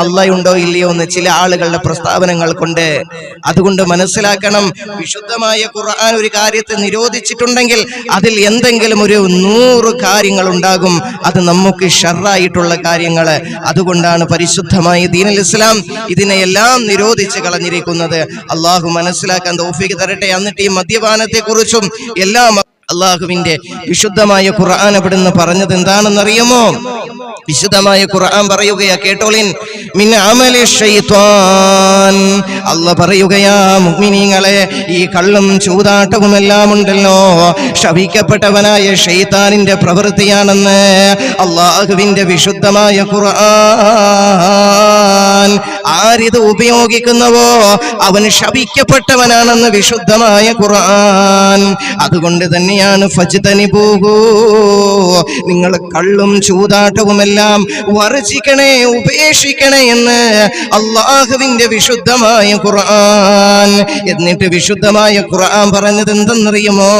അള്ളയുണ്ടോ ഇല്ലയോ എന്ന് ചില ആളുകളുടെ പ്രസ്താവനകൾ കൊണ്ട്. അതുകൊണ്ട് മനസ്സിലാക്കണം, വിശുദ്ധമായ ഖുർആൻ ഒരു കാര്യത്തെ നിരോധിച്ചിട്ടുണ്ടെങ്കിൽ അതിൽ എന്തെങ്കിലും ഒരു 100 കാര്യങ്ങൾ ഉണ്ടാകും. അത് നമുക്ക് ഷർറായിട്ടുള്ള കാര്യങ്ങൾ. അതുകൊണ്ടാണ് പരിശുദ്ധമായ ദീനുൽ ഇസ്ലാം ഇതിനെയെല്ലാം നിരോധിച്ച് കളഞ്ഞിരിക്കുന്നത്. അള്ളാഹു മനസ്സിലാക്കാൻ തൗഫീഖ് തരട്ടെ. എന്നിട്ട് ഈ മദ്യപാനത്തെ കുറിച്ചും എല്ലാം അള്ളാഹുവിന്റെ വിശുദ്ധമായ ഖുർആൻ അവിടുന്ന് പറഞ്ഞത് എന്താണെന്നറിയുമോ? വിശുദ്ധമായ ഖുർആൻ പറയുകയാ, കേട്ടോളിൻ. മിൻ അമലി ശൈത്വാൻ, അല്ലാഹ് പറയുകയാ, മുഅ്മിനീങ്ങളെ, ഈ കള്ളും ചൂതാട്ടവും എല്ലാം ഉണ്ടല്ലോ, ശപിക്കപ്പെട്ടവനായ ശൈത്താനിന്റെ പ്രവൃത്തിയാണെന്ന് അള്ളാഹുവിന്റെ വിശുദ്ധമായ ഖുർആൻ. ആരിത് ഉപയോഗിക്കുന്നവോ അവൻ ശപിക്കപ്പെട്ടവനാണെന്ന് വിശുദ്ധമായ ഖുർആൻ. അതുകൊണ്ട് തന്നെയാണ് ഫജ്തനിബൂഹു, നിങ്ങൾ കള്ളും ചൂതാട്ടവുമെല്ലാം വർജിക്കണേ, ഉപേക്ഷിക്കണേ എന്ന് അള്ളാഹുവിന്റെ വിശുദ്ധമായ ഖുർആൻ. എന്നിട്ട് വിശുദ്ധമായ ഖുർആൻ പറഞ്ഞത് എന്തെന്നറിയുമോ?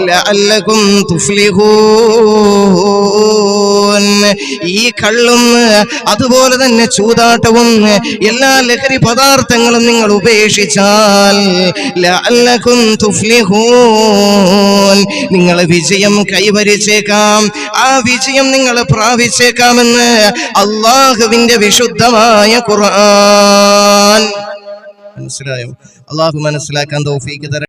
ലഅല്ലകും തുഫ്ലിഹൂൻ. ഈ കള്ളും അതുപോലെ തന്നെ ചൂതാട്ടവും എല്ലാ ലഹരി പദാർത്ഥങ്ങളും നിങ്ങൾ ഉപേക്ഷിച്ചാൽ ലഅല്ലകും തുഫ്ലിഹൂൻ, നിങ്ങൾ വിജയം കൈവരിച്ചേക്കാം, ആ വിജയം നിങ്ങൾ പ്രാപിച്ചേക്കാമെന്ന് അള്ളാഹുവിന്റെ വിശുദ്ധമായ ഖുർആൻ. മനസ്സിലായോ? അള്ളാഹു മനസ്സിലാക്കാൻ തൗഫീഖ് തരട്ടെ.